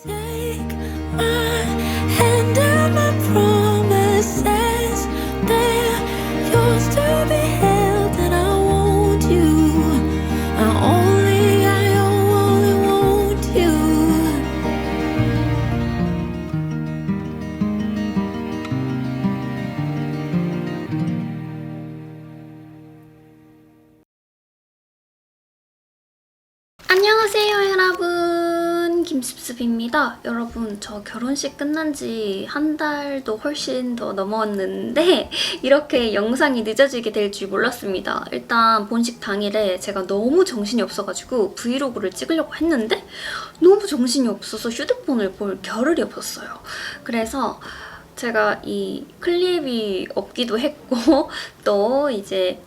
Take my hand and my promises, they're yours to be held, and I want you. I only want you. 안녕하세요 여러분, 김습습입니다. 여러분, 저 결혼식 끝난 지 한 달도 훨씬 더 넘었는데 이렇게 영상이 늦어지게 될 줄 몰랐습니다. 일단 본식 당일에 제가 너무 정신이 없어가지고 브이로그를 찍으려고 했는데 너무 정신이 없어서 휴대폰을 볼 겨를이 없었어요. 그래서 제가 이 클립이 없기도 했고 또 이제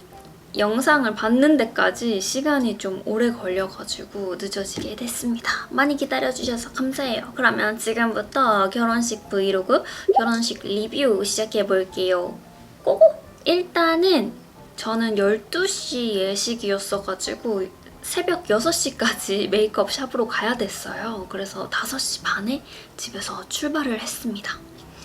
영상을 받는 데까지 시간이 좀 오래 걸려가지고 늦어지게 됐습니다. 많이 기다려주셔서 감사해요. 그러면 지금부터 결혼식 브이로그, 결혼식 리뷰 시작해볼게요. 고고! 일단은 저는 12시 예식이었어가지고 새벽 6시까지 메이크업 샵으로 가야 됐어요. 그래서 5시 반에 집에서 출발을 했습니다.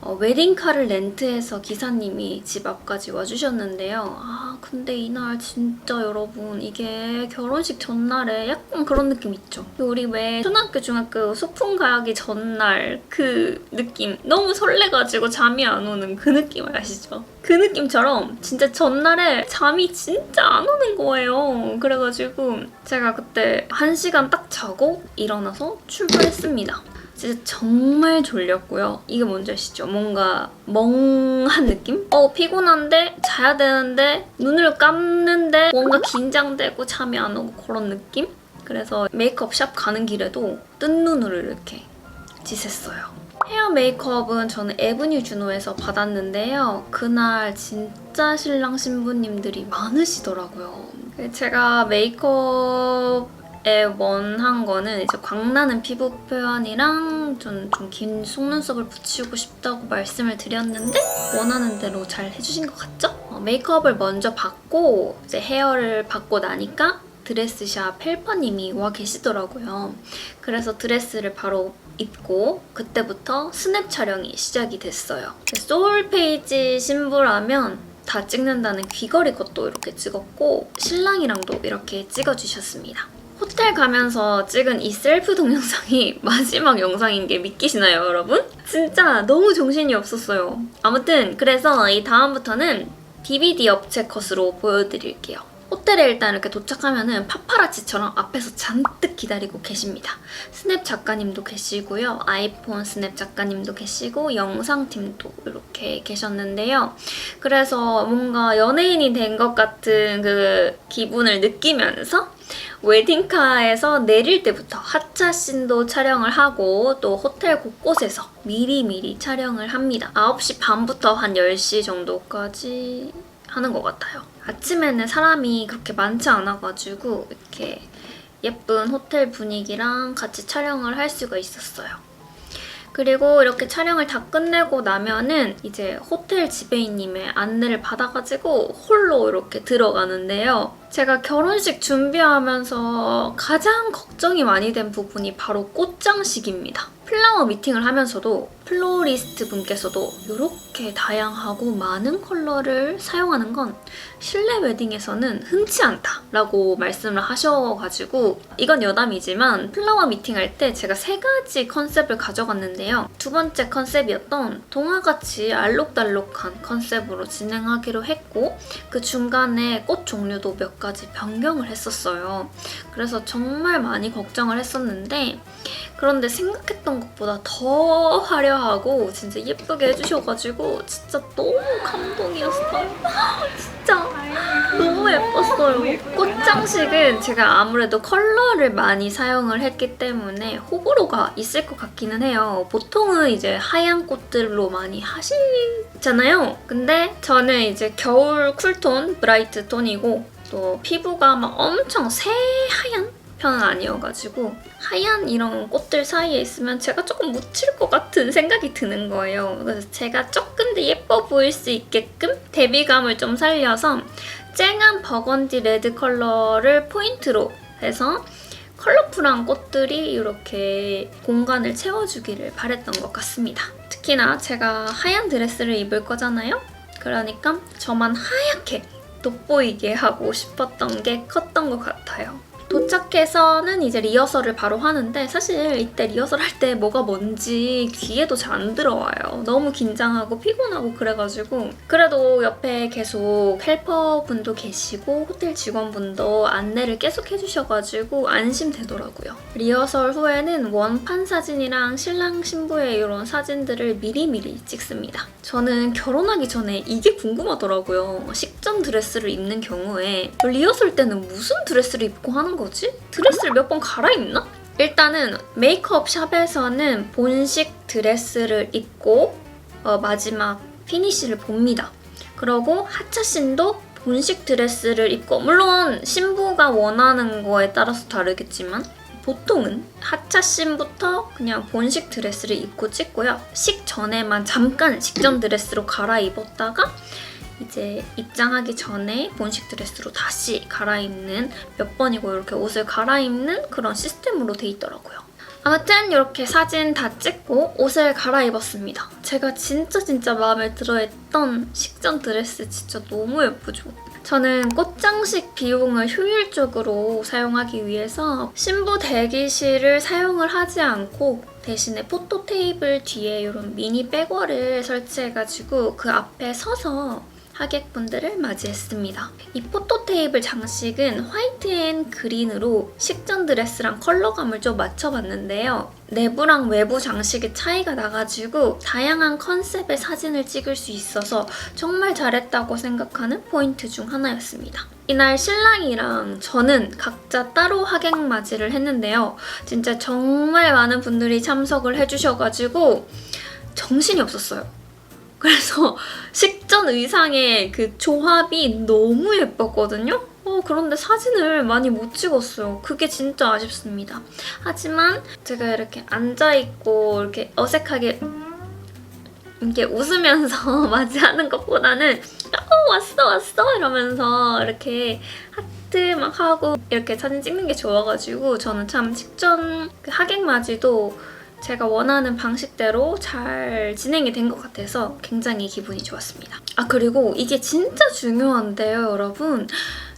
웨딩카를 렌트해서 기사님이 집 앞까지 와주셨는데요. 근데 이날 진짜 여러분, 이게 결혼식 전날에 약간 그런 느낌 있죠? 우리 왜 초등학교, 중학교 소풍 가기 전날 그 느낌, 너무 설레가지고 잠이 안 오는 그 느낌 아시죠? 그 느낌처럼 진짜 전날에 잠이 진짜 안 오는 거예요. 그래가지고 제가 그때 1시간 딱 자고 일어나서 출발했습니다. 진짜 정말 졸렸고요. 이게 뭔지 아시죠? 뭔가 멍한 느낌? 피곤한데 자야 되는데 눈을 감는데 뭔가 긴장되고 잠이 안 오고 그런 느낌? 그래서 메이크업 샵 가는 길에도 뜬 눈으로 이렇게 지샜어요. 헤어 메이크업은 저는 에브뉴 주노에서 받았는데요. 그날 진짜 신랑 신부님들이 많으시더라고요. 제가 메이크업 원한 거는 이제 광나는 피부 표현이랑 좀 긴 속눈썹을 붙이고 싶다고 말씀을 드렸는데 원하는 대로 잘 해주신 것 같죠? 메이크업을 먼저 받고 이제 헤어를 받고 나니까 드레스샵 헬퍼님이 와 계시더라고요. 그래서 드레스를 바로 입고 그때부터 스냅 촬영이 시작이 됐어요. 소울페이지 신부라면 다 찍는다는 귀걸이 것도 이렇게 찍었고 신랑이랑도 이렇게 찍어주셨습니다. 호텔 가면서 찍은 이 셀프 동영상이 마지막 영상인 게 믿기시나요, 여러분? 진짜 너무 정신이 없었어요. 아무튼 그래서 이 다음부터는 DVD 업체 컷으로 보여드릴게요. 호텔에 일단 이렇게 도착하면은 파파라치처럼 앞에서 잔뜩 기다리고 계십니다. 스냅 작가님도 계시고요. 아이폰 스냅 작가님도 계시고 영상팀도 이렇게 계셨는데요. 그래서 뭔가 연예인이 된 것 같은 그 기분을 느끼면서 웨딩카에서 내릴 때부터 하차씬도 촬영을 하고 또 호텔 곳곳에서 미리미리 촬영을 합니다. 9시 반부터 한 10시 정도까지 하는 것 같아요. 아침에는 사람이 그렇게 많지 않아가지고 이렇게 예쁜 호텔 분위기랑 같이 촬영을 할 수가 있었어요. 그리고 이렇게 촬영을 다 끝내고 나면은 이제 호텔 지배인님의 안내를 받아가지고 홀로 이렇게 들어가는데요. 제가 결혼식 준비하면서 가장 걱정이 많이 된 부분이 바로 꽃장식입니다. 플라워 미팅을 하면서도 플로리스트 분께서도 이렇게 다양하고 많은 컬러를 사용하는 건 실내 웨딩에서는 흔치 않다라고 말씀을 하셔가지고 이건 여담이지만 플라워 미팅할 때 제가 3가지 컨셉을 가져갔는데요. 두 번째 컨셉이었던 동화같이 알록달록한 컨셉으로 진행하기로 했고 그 중간에 꽃 종류도 몇 가지 변경을 했었어요. 그래서 정말 많이 걱정을 했었는데 그런데 생각했던 것보다 더 화려하고 진짜 예쁘게 해주셔가지고 진짜 너무 감동이었어요. 진짜 너무 예뻤어요. 꽃장식은 제가 아무래도 컬러를 많이 사용을 했기 때문에 호불호가 있을 것 같기는 해요. 보통은 이제 하얀 꽃들로 많이 하시잖아요. 근데 저는 이제 겨울 쿨톤, 브라이트 톤이고 또 피부가 막 엄청 새하얀 편은 아니어가지고 하얀 이런 꽃들 사이에 있으면 제가 조금 묻힐 것 같은 생각이 드는 거예요. 그래서 제가 조금 더 예뻐 보일 수 있게끔 대비감을 좀 살려서 쨍한 버건디 레드 컬러를 포인트로 해서 컬러풀한 꽃들이 이렇게 공간을 채워주기를 바랬던 것 같습니다. 특히나 제가 하얀 드레스를 입을 거잖아요? 그러니까 저만 하얗게 돋보이게 하고 싶었던 게 컸던 것 같아요. 도착해서는 이제 리허설을 바로 하는데 사실 이때 리허설 할 때 뭐가 뭔지 귀에도 잘 안 들어와요. 너무 긴장하고 피곤하고 그래가지고 그래도 옆에 계속 헬퍼분도 계시고 호텔 직원분도 안내를 계속 해주셔가지고 안심되더라고요. 리허설 후에는 원판 사진이랑 신랑 신부의 이런 사진들을 미리미리 찍습니다. 저는 결혼하기 전에 이게 궁금하더라고요. 식전 드레스를 입는 경우에 리허설 때는 무슨 드레스를 입고 하는 거지? 드레스를 몇 번 갈아입나? 일단은 메이크업 샵에서는 본식 드레스를 입고 마지막 피니쉬를 봅니다. 그리고 하차씬도 본식 드레스를 입고 물론 신부가 원하는 거에 따라서 다르겠지만 보통은 하차씬부터 그냥 본식 드레스를 입고 찍고요. 식 전에만 잠깐 식전 드레스로 갈아입었다가 이제 입장하기 전에 본식 드레스로 다시 갈아입는 몇 번이고 이렇게 옷을 갈아입는 그런 시스템으로 돼 있더라고요. 아무튼 이렇게 사진 다 찍고 옷을 갈아입었습니다. 제가 진짜 마음에 들어했던 식전 드레스 진짜 너무 예쁘죠? 저는 꽃장식 비용을 효율적으로 사용하기 위해서 신부 대기실을 사용을 하지 않고 대신에 포토 테이블 뒤에 이런 미니 백월을 설치해가지고 그 앞에 서서 하객분들을 맞이했습니다. 이 포토 테이블 장식은 화이트 앤 그린으로 식전 드레스랑 컬러감을 좀 맞춰봤는데요. 내부랑 외부 장식의 차이가 나가지고 다양한 컨셉의 사진을 찍을 수 있어서 정말 잘했다고 생각하는 포인트 중 하나였습니다. 이날 신랑이랑 저는 각자 따로 하객 맞이를 했는데요. 진짜 정말 많은 분들이 참석을 해주셔가지고 정신이 없었어요. 그래서 식전 의상의 그 조합이 너무 예뻤거든요? 그런데 사진을 많이 못 찍었어요. 그게 진짜 아쉽습니다. 하지만 제가 이렇게 앉아있고 이렇게 어색하게 이렇게 웃으면서 맞이하는 것보다는 왔어 이러면서 이렇게 하트 막 하고 이렇게 사진 찍는 게 좋아가지고 저는 참 식전 그 하객 맞이도 제가 원하는 방식대로 잘 진행이 된 것 같아서 굉장히 기분이 좋았습니다. 그리고 이게 진짜 중요한데요, 여러분.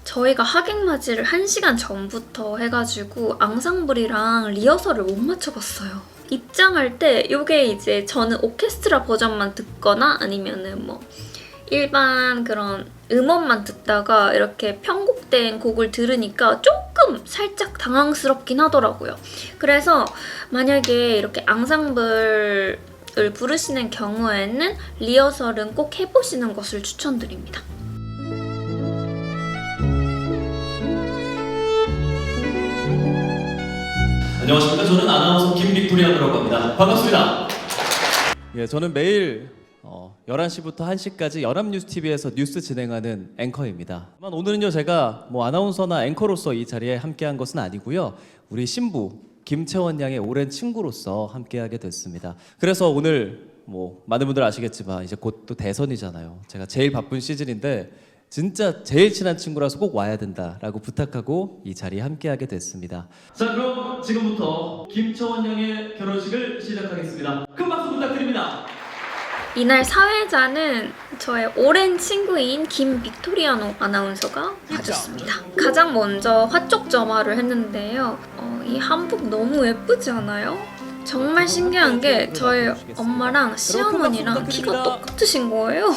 저희가 하객 맞이를 1시간 전부터 해가지고 앙상블이랑 리허설을 못 맞춰봤어요. 입장할 때 이게 이제 저는 오케스트라 버전만 듣거나 아니면은 뭐 일반 그런 음원만 듣다가 이렇게 편곡된 곡을 들으니까 조금 살짝 당황스럽긴 하더라고요. 그래서 만약에 이렇게 앙상블을 부르시는 경우에는 리허설은 꼭 해보시는 것을 추천드립니다. 안녕하십니까. 저는 아나운서 김빅토리아노라고 합니다. 반갑습니다. 예, 저는 매일 11시부터 1시까지 연합뉴스TV에서 뉴스 진행하는 앵커입니다. 하지만 오늘은요, 제가 아나운서나 앵커로서 이 자리에 함께한 것은 아니고요. 우리 신부 김채원 양의 오랜 친구로서 함께하게 됐습니다. 그래서 오늘 많은 분들 아시겠지만 이제 곧 또 대선이잖아요. 제가 제일 바쁜 시즌인데 진짜 제일 친한 친구라서 꼭 와야 된다라고 부탁하고 이 자리에 함께하게 됐습니다. 자, 그럼 지금부터 김채원 양의 결혼식을 시작하겠습니다. 큰 박수 부탁드립니다. 이날 사회자는 저의 오랜 친구인 김빅토리아노 아나운서가 봐줬습니다. 가장 먼저 화촉점화를 했는데요. 이 한복 너무 예쁘지 않아요? 정말 신기한 게 저희 엄마랑 시어머니랑 키가 똑같으신 거예요.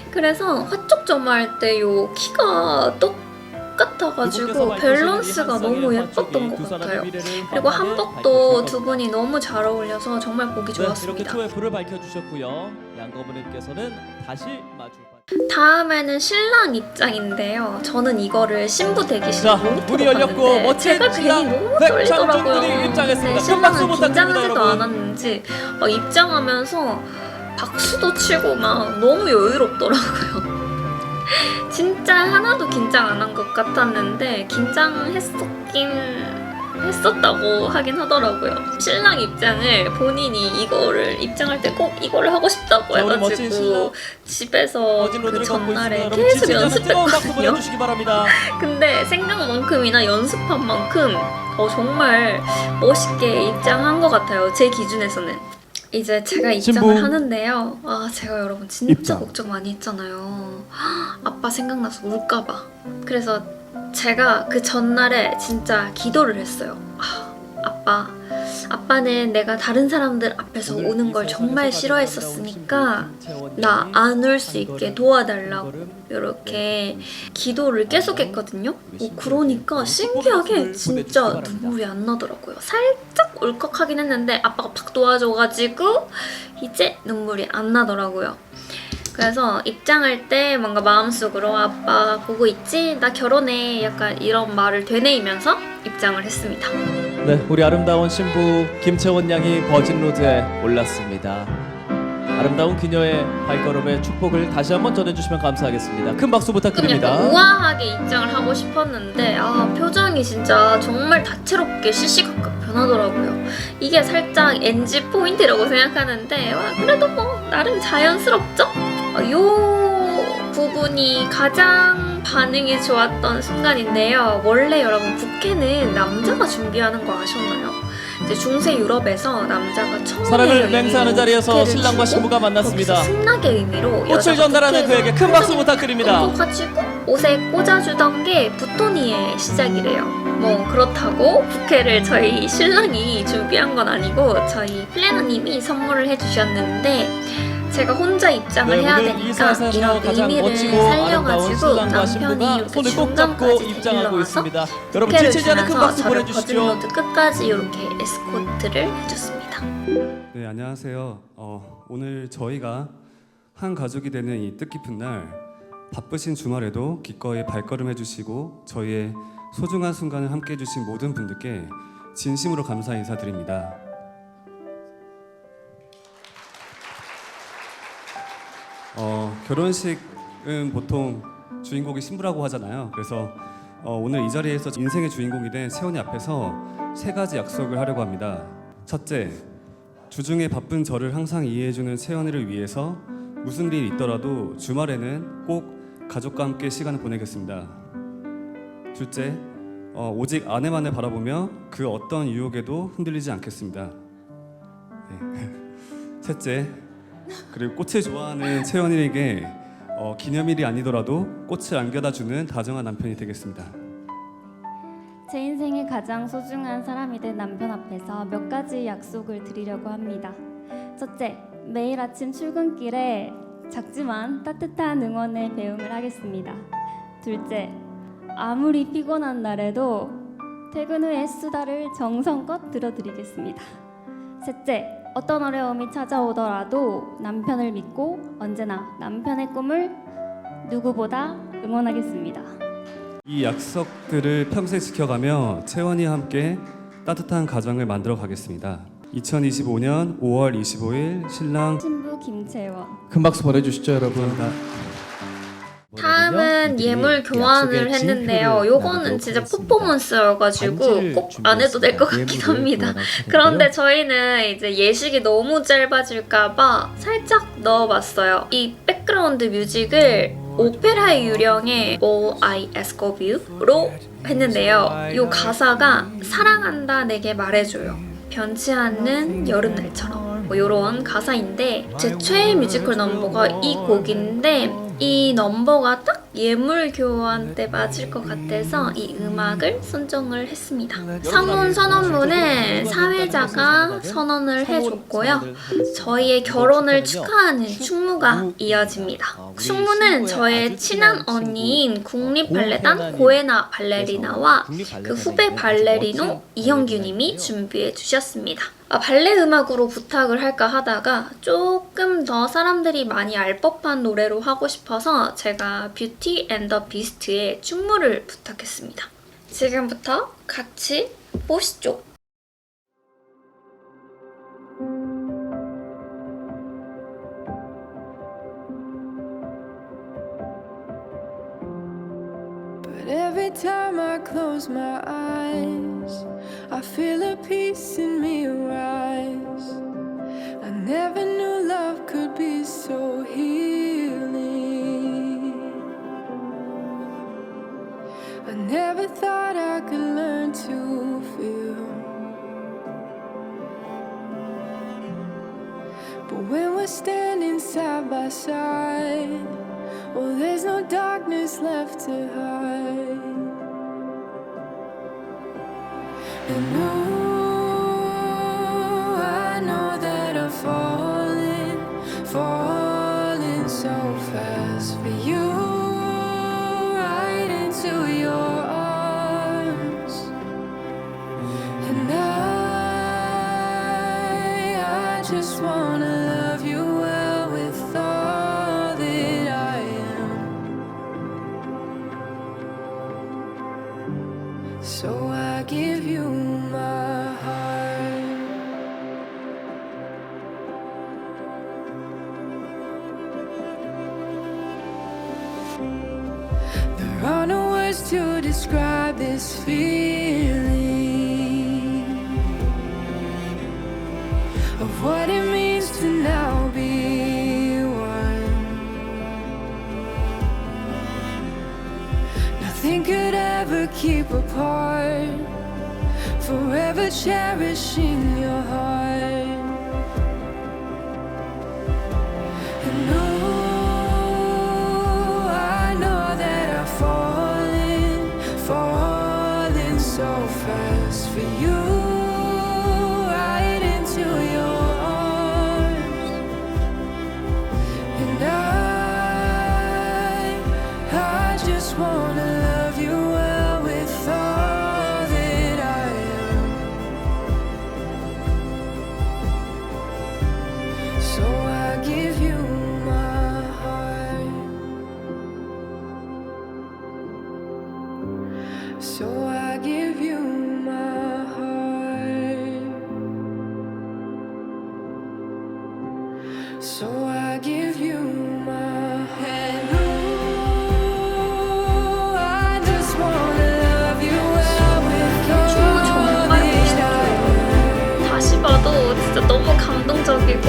그래서 화촉점화할 때 요 키가 똑같아가지고 밸런스가 너무 예뻤던 것 같아요. 그리고 한복도 두 분이 너무 잘 어울려서 정말 보기 좋았습니다. 이렇게 초에 불을 밝혀주셨고요. 양거부님께서는 다시 마주. 다음에는 신랑 입장인데요. 저는 이거를 신부 대기실로 문이 열렸고 멋진 제가 괜히 너무 떨리더라고요. 근데 신랑은 긴장하지도 않았는지 입장하면서 박수도 치고 막 너무 여유롭더라고요. 진짜 하나도 긴장 안 한 것 같았는데 긴장했었긴 했었다고 하긴 하더라고요. 신랑 입장을 본인이 이거를 입장할 때 꼭 이거를 하고 싶다고 자, 우리 멋진 해가지고 신랑 집에서 버진 그 로드를 갖고 있습니다. 전날에 여러분 계속 지치지 않는 뜨거운 박수 연습했거든요. 보내주시기 바랍니다. 근데 생각만큼이나 연습한 만큼 정말 멋있게 입장한 것 같아요. 제 기준에서는. 이제 제가 입장을 신부. 하는데요. 제가 여러분 진짜 입장. 걱정 많이 했잖아요. 아빠 생각나서 울까봐. 그래서 제가 그 전날에 진짜 기도를 했어요. 아빠는 내가 다른 사람들 앞에서 우는 걸 정말 싫어했었으니까 나 안 울 수 있게 도와달라고 이렇게 기도를 계속 했거든요. 그러니까 신기하게 진짜 눈물이 안 나더라고요. 살짝 울컥하긴 했는데 아빠가 팍 도와줘가지고 이제 눈물이 안 나더라고요. 그래서 입장할 때 뭔가 마음속으로 아빠 보고 있지? 나 결혼해 약간 이런 말을 되뇌이면서 입장을 했습니다. 네, 우리 아름다운 신부 김채원 양이 버진 로드에 올랐습니다. 아름다운 그녀의 발걸음에 축복을 다시 한번 전해주시면 감사하겠습니다. 큰 박수 조금 부탁드립니다. 약간 우아하게 입장을 하고 싶었는데 표정이 진짜 정말 다채롭게 시시각각 변하더라고요. 이게 살짝 NG 포인트라고 생각하는데 그래도 뭐 나름 자연스럽죠? 요 부분이 가장 반응이 좋았던 순간인데요. 원래 여러분 부케는 남자가 준비하는 거 아셨나요? 이제 중세 유럽에서 남자가 청혼의 사랑을 의미로 맹세하는 자리에서 부케를 신랑과 주고 신부가 만났습니다. 거기서 승낙의 의미로 꽃을 여자가 전달하는 부케에서 그에게 큰 박수 부탁드립니다. 가지고 옷에 꽂아주던 게 부토니의 시작이래요. 뭐 그렇다고 부케를 저희 신랑이 준비한 건 아니고 저희 플래너님이 선물을 해주셨는데 제가 혼자 입장을 네, 해야 오늘 이 되니까 사에서 이런 가장 의미를 멋지고 아름다운 살려가지고 신랑과 남편이 신부가 이렇게 손을 꼭 잡고 중간까지 입장하고 일러와서 있습니다. 여러분 부케를 지치지 않는 큰 주면서 박수 저를 보내주시죠. 버진로드 끝까지 이렇게 에스코트를 해줬습니다. 네, 안녕하세요. 오늘 저희가 한 가족이 되는 이 뜻깊은 날 바쁘신 주말에도 기꺼이 발걸음해 주시고 저희의 소중한 순간을 함께 해주신 모든 분들께 진심으로 감사 인사드립니다. 결혼식은 보통 주인공이 신부라고 하잖아요. 그래서 오늘 이 자리에서 인생의 주인공이 된 채원이 앞에서 3가지 약속을 하려고 합니다. 첫째, 주중에 바쁜 저를 항상 이해해주는 채원이를 위해서 무슨 일이 있더라도 주말에는 꼭 가족과 함께 시간을 보내겠습니다. 둘째, 오직 아내만을 바라보며 그 어떤 유혹에도 흔들리지 않겠습니다. 네. 셋째, 그리고 꽃을 좋아하는 채원이에게 기념일이 아니더라도 꽃을 안겨다주는 다정한 남편이 되겠습니다. 제 인생의 가장 소중한 사람이 된 남편 앞에서 몇 가지 약속을 드리려고 합니다. 첫째, 매일 아침 출근길에 작지만 따뜻한 응원의 배움을 하겠습니다. 둘째, 아무리 피곤한 날에도 퇴근 후에 수다를 정성껏 들어드리겠습니다. 셋째, 어떤 어려움이 찾아오더라도 남편을 믿고 언제나 남편의 꿈을 누구보다 응원하겠습니다. 이 약속들을 평생 지켜가며 채원이와 함께 따뜻한 가정을 만들어 가겠습니다. 2025년 5월 25일 신랑 신부 김채원. 큰 박수 보내주시죠, 여러분. 다음은 예물 교환을 했는데요. 요거는 진짜 퍼포먼스여가지고 꼭 안 해도 될 것 같긴 합니다. 그런데 저희는 이제 예식이 너무 짧아질까봐 살짝 넣어봤어요. 이 백그라운드 뮤직을 오페라의 유령의 All I Ask of You로 했는데요. 이 가사가 사랑한다 내게 말해줘요. 변치 않는 여름날처럼 뭐 이런 가사인데 제 최애 뮤지컬 넘버가 이 곡인데 이 넘버가 딱 예물 교환 때 맞을 것 같아서 이 음악을 선정을 했습니다. 상혼 선언문은 사회자가 선언을 해줬고요. 저희의 결혼을 축하하는 충무가 이어집니다. 충무는 저의 친한 언니인 국립발레단 고에나 발레리나와 그 후배 발레리노 이형규님이 준비해 주셨습니다. 발레 음악으로 부탁을 할까 하다가 조금 더 사람들이 많이 알 법한 노래로 하고 싶어서 제가 뷰티 앤 더 비스트의 충무를 부탁했습니다. 지금부터 같이 보시죠. But every Every time I close my eyes, I feel a peace in me rise. I never knew love could be so healing. I never thought I could learn to feel. But when we're standing side by side, oh, there's no darkness left to hide. And oh, I know that I'm falling so fast for you, right into your arms. And I just wanna love you well with all that I am. So I give you my heart. There are no words to describe this feeling of what it means to now be one. Nothing could ever keep apart, forever cherishing your heart. And oh, I know that I'm falling so fast for you, right into your arms. And I just wanna love you well with all that I am. So I give you my heart. So I give you my heart. So I give you my head. Ooh, I just wanna love you well with all 정말 that I am. 다시 봐도 진짜 너무 감동적이고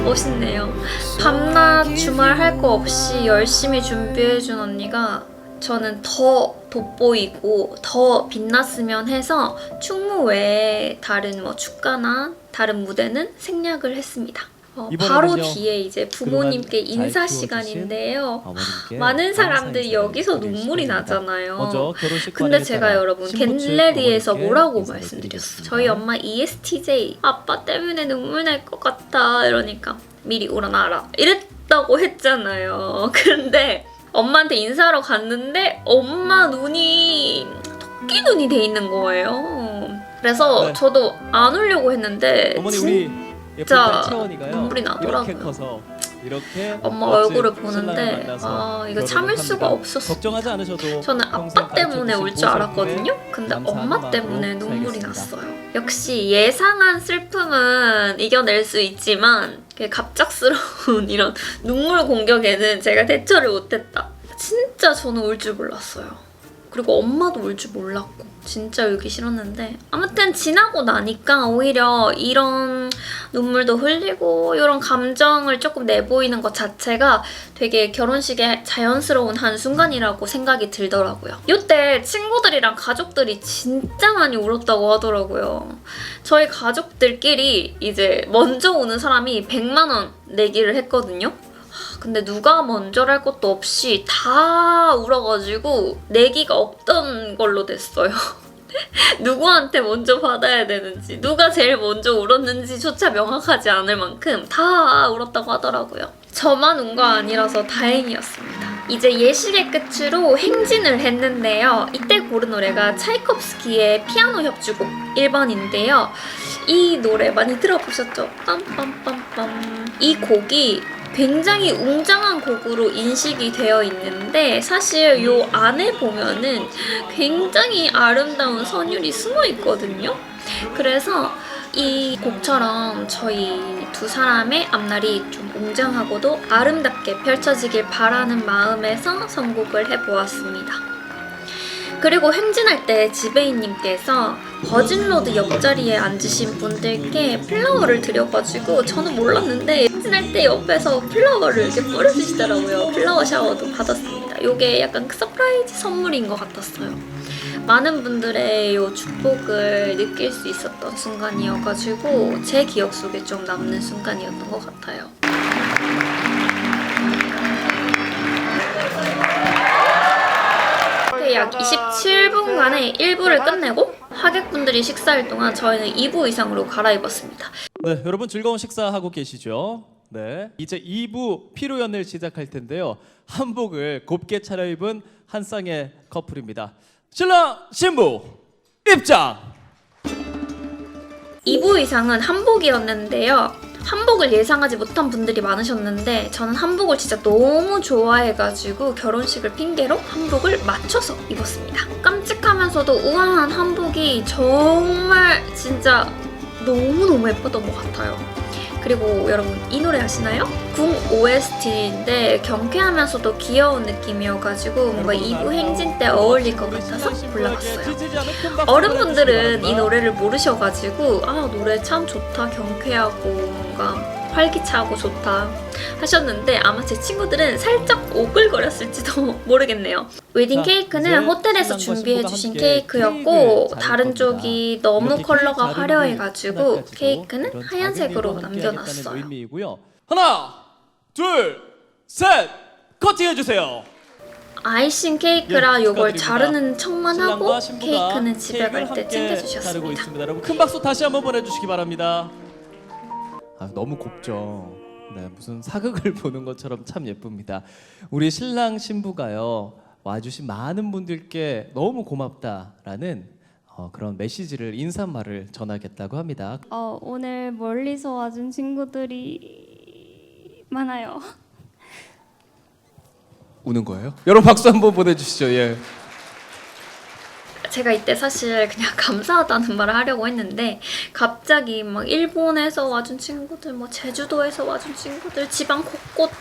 멋있네요. 밤낮 주말 할 거 없이 열심히 준비해준 언니가 저는 더 돋보이고 더 빛났으면 해서 충무 외에 다른 뭐 축가나 다른 무대는 생략을 했습니다. 바로 이번에는요, 뒤에 이제 부모님께 그동안 인사 잘 시간인데요. 어머님께 많은 사람들이 감사 여기서 인사를 눈물이 드리겠습니다. 나잖아요. 먼저 결혼식 근데 관행에 제가 따라 여러분 신부 측 겟레디에서 어머니께 뭐라고 인사를 말씀드렸어요. 드리겠습니다. 저희 엄마 ESTJ 아빠 때문에 눈물 날 것 같아 이러니까 미리 우러나라 이랬다고 했잖아요. 근데 엄마한테 인사하러 갔는데 엄마 눈이 토끼 눈이 돼 있는 거예요. 그래서 네. 저도 안 울려고 했는데 어머니 우리 예쁜 진짜 딸 채원이가요. 눈물이 나더라고요. 이렇게 커서 이렇게 엄마 멋진 얼굴을 신랑을 보는데 만나서 아 이거 결혼을 참을 수가 합니다. 없었어요. 걱정하지 않으셔도 저는 평생 아빠 때문에 울 줄 가르쳐주신 알았거든요. 근데 감사하는 엄마 마음으로 때문에 눈물이 살겠습니다. 났어요. 역시 예상한 슬픔은 이겨낼 수 있지만 갑작스러운 이런 눈물 공격에는 제가 대처를 못했다. 진짜 저는 울 줄 몰랐어요. 그리고 엄마도 울 줄 몰랐고 진짜 울기 싫었는데 아무튼 지나고 나니까 오히려 이런 눈물도 흘리고 이런 감정을 조금 내보이는 것 자체가 되게 결혼식의 자연스러운 한순간이라고 생각이 들더라고요. 이때 친구들이랑 가족들이 진짜 많이 울었다고 하더라고요. 저희 가족들끼리 이제 먼저 오는 사람이 100만 원 내기를 했거든요. 근데 누가 먼저랄 것도 없이 다 울어가지고 내기가 없던 걸로 됐어요. 누구한테 먼저 받아야 되는지 누가 제일 먼저 울었는지조차 명확하지 않을 만큼 다 울었다고 하더라고요. 저만 운 거 아니라서 다행이었습니다. 이제 예식의 끝으로 행진을 했는데요. 이때 고른 노래가 차이콥스키의 피아노 협주곡 1번인데요. 이 노래 많이 들어보셨죠? 빰빰빰빰. 이 곡이 굉장히 웅장한 곡으로 인식이 되어 있는데 사실 요 안에 보면은 굉장히 아름다운 선율이 숨어 있거든요. 그래서 이 곡처럼 저희 두 사람의 앞날이 좀 웅장하고도 아름답게 펼쳐지길 바라는 마음에서 선곡을 해보았습니다. 그리고 행진할 때 지배인님께서 버진로드 옆자리에 앉으신 분들께 플라워를 드려가지고 저는 몰랐는데 행진할 때 옆에서 플라워를 이렇게 뿌려주시더라고요. 플라워 샤워도 받았습니다. 이게 약간 서프라이즈 선물인 것 같았어요. 많은 분들의 이 축복을 느낄 수 있었던 순간이어가지고 제 기억 속에 좀 남는 순간이었던 것 같아요. 약 27분간의 1부를 끝내고 하객분들이 식사할 동안 저희는 2부 의상으로 갈아입었습니다. 네, 여러분 즐거운 식사하고 계시죠? 네, 이제 2부 피로연을 시작할 텐데요. 한복을 곱게 차려입은 한 쌍의 커플입니다. 신랑 신부 입장! 2부 의상은 한복이었는데요. 한복을 예상하지 못한 분들이 많으셨는데 저는 한복을 진짜 너무 좋아해가지고 결혼식을 핑계로 한복을 맞춰서 입었습니다. 깜찍하면서도 우아한 한복이 정말 진짜 너무너무 예뻤던 것 같아요. 그리고 여러분 이 노래 아시나요? 궁 OST인데 경쾌하면서도 귀여운 느낌이어가지고 뭔가 2부 행진 때 어울릴 것 같아서 골라봤어요. 어른분들은 이 노래를 모르셔가지고 아 노래 참 좋다, 경쾌하고 뭔가 활기차고 좋다 하셨는데 아마 제 친구들은 살짝 오글거렸을지도 모르겠네요. 웨딩 케이크는 호텔에서 준비해주신 케이크였고 다른 쪽이 너무 컬러가 화려해가지고 케이크는 하얀색으로 남겨놨어요. 의미이고요. 하나, 둘, 셋, 커팅해주세요. 아이싱 케이크라 예, 요걸 축하드립니다. 자르는 척만 하고 신랑과 신부가 케이크는 집에 갈 때 케이크를 함께 자르고 챙겨주셨습니다. 있습니다. 여러분 큰 박수 다시 한번 보내주시기 바랍니다. 아, 너무 곱죠. 네, 무슨 사극을 보는 것처럼 참 예쁩니다. 우리 신랑 신부가요 와주신 많은 분들께 너무 고맙다라는 그런 메시지를 인사말을 전하겠다고 합니다. 오늘 멀리서 와준 친구들이 많아요. 우는 거예요? 여러분 박수 한번 보내주시죠. 예. 제가 이때 사실 그냥 감사하다는 말을 하려고 했는데 갑자기 막 일본에서 와준 친구들, 뭐 제주도에서 와준 친구들, 지방 곳곳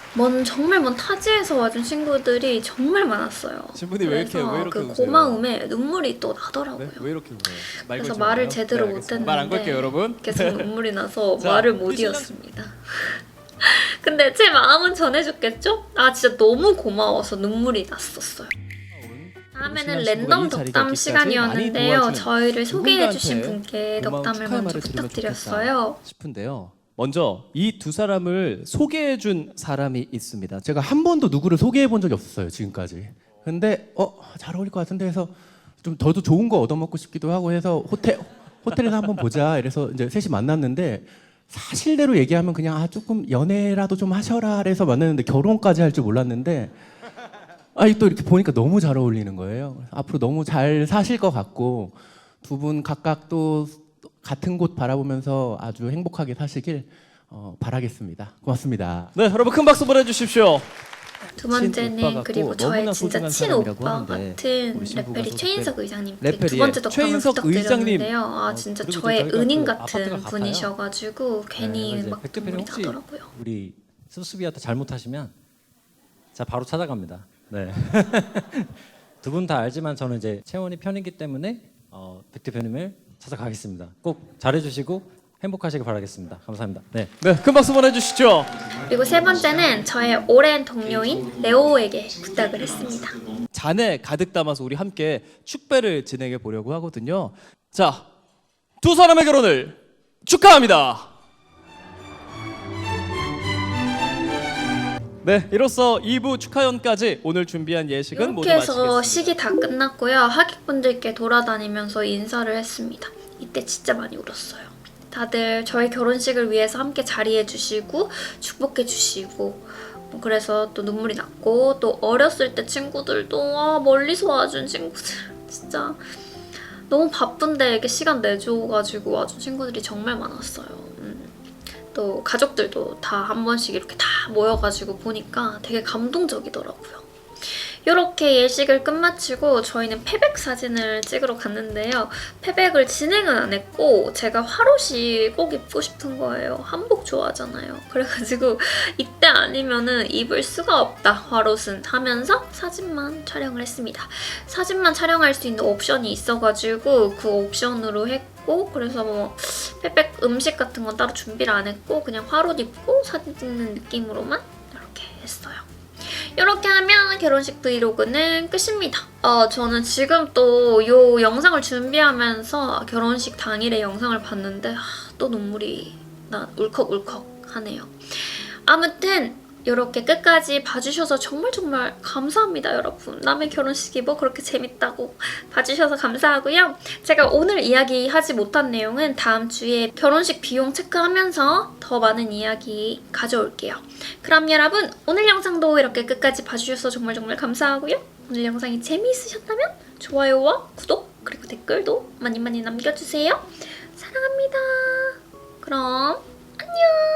정말 먼 타지에서 와준 친구들이 정말 많았어요. 신부님 왜 이렇게 그 우세요? 고마움에 눈물이 또 나더라고요. 네? 왜 이렇게 우세요? 말 그래서 걸지 말을 마요. 제대로 네, 알겠습니다. 말안 걸게요, 못했는데 여러분. 계속 눈물이 나서 자, 말을 못 우리 신랑- 이었습니다. 근데 제 마음은 전해줬겠죠? 아 진짜 너무 고마워서 눈물이 났었어요. 다음에는 신랑 랜덤 신부가 이 자리가 덕담 있기까지 시간이었는데요. 많이 도와준 저희를 소개해주신 누군가한테 분께 고마운 덕담을 축하의 먼저 말을 들으면 부탁드렸어요. 좋겠다 싶은데요. 먼저 이 두 사람을 소개해준 사람이 있습니다. 제가 한 번도 누구를 소개해 본 적이 없었어요 지금까지. 근데 잘 어울릴 것 같은데 해서 좀 더도 좋은 거 얻어먹고 싶기도 하고 해서 호텔에서 한번 보자 이래서 이제 셋이 만났는데 사실대로 얘기하면 그냥 조금 연애라도 좀 하셔라 해서 만났는데 결혼까지 할 줄 몰랐는데 또 이렇게 보니까 너무 잘 어울리는 거예요. 앞으로 너무 잘 사실 것 같고 두 분 각각 또 같은 곳 바라보면서 아주 행복하게 사시길 바라겠습니다. 고맙습니다. 네, 여러분 큰 박수 보내주십시오. 두 친오빠 번째는 같고 그리고 저의 너무나 진짜 소중한 사람이라고 친오빠 하는데 같은 우리 신부가 래페리 소속된 최인석 의장님께 두 래페리의 번째 덕담을 최인석 부탁드렸는데요. 의장님. 아 진짜 그리고 저의 저희가 은인 그 같은 아파트가 같아요. 분이셔가지고 괜히 그래서 이제 막 백 대표님 눈물이 혹시 나더라고요. 우리 습습이한테 잘못하시면 자 바로 찾아갑니다. 네. 두 분 다 알지만 저는 이제 채원이 편이기 때문에 백 대표님을 찾아가겠습니다. 꼭 잘해주시고 행복하시길 바라겠습니다. 감사합니다. 네. 네, 큰 박수 보내주시죠. 그리고 세 번째는 저의 오랜 동료인 레오에게 부탁을 했습니다. 잔에 가득 담아서 우리 함께 축배를 진행해 보려고 하거든요. 자, 두 사람의 결혼을 축하합니다. 네, 이로써 2부 축하연까지 오늘 준비한 예식은 모두 이렇게 해서 마치겠습니다. 식이 다 끝났고요. 하객분들께 돌아다니면서 인사를 했습니다. 이때 진짜 많이 울었어요. 다들 저희 결혼식을 위해서 함께 자리해 주시고 축복해 주시고 그래서 또 눈물이 났고 또 어렸을 때 친구들도 멀리서 와준 친구들 진짜 너무 바쁜데 이렇게 시간 내줘가지고 와준 친구들이 정말 많았어요. 또 가족들도 다 한 번씩 이렇게 다 모여가지고 보니까 되게 감동적이더라고요. 이렇게 예식을 끝마치고 저희는 패백 사진을 찍으러 갔는데요. 패백을 진행은 안 했고 제가 화롯이 꼭 입고 싶은 거예요. 한복 좋아하잖아요. 그래가지고 이때 아니면은 입을 수가 없다 화롯은 하면서 사진만 촬영을 했습니다. 사진만 촬영할 수 있는 옵션이 있어가지고 그 옵션으로 했고 그래서 뭐 패백 음식 같은 건 따로 준비를 안 했고 그냥 화롯 입고 사진 찍는 느낌으로만 이렇게 했어요. 이렇게 하면 결혼식 브이로그는 끝입니다. 저는 지금 또 이 영상을 준비하면서 결혼식 당일의 영상을 봤는데 또 눈물이 울컥울컥 하네요. 아무튼 이렇게 끝까지 봐주셔서 정말 감사합니다, 여러분. 남의 결혼식이 뭐 그렇게 재밌다고 봐주셔서 감사하고요. 제가 오늘 이야기하지 못한 내용은 다음 주에 결혼식 비용 체크하면서 더 많은 이야기 가져올게요. 그럼 여러분, 오늘 영상도 이렇게 끝까지 봐주셔서 정말 감사하고요. 오늘 영상이 재미있으셨다면 좋아요와 구독 그리고 댓글도 많이 남겨주세요. 사랑합니다. 그럼 안녕.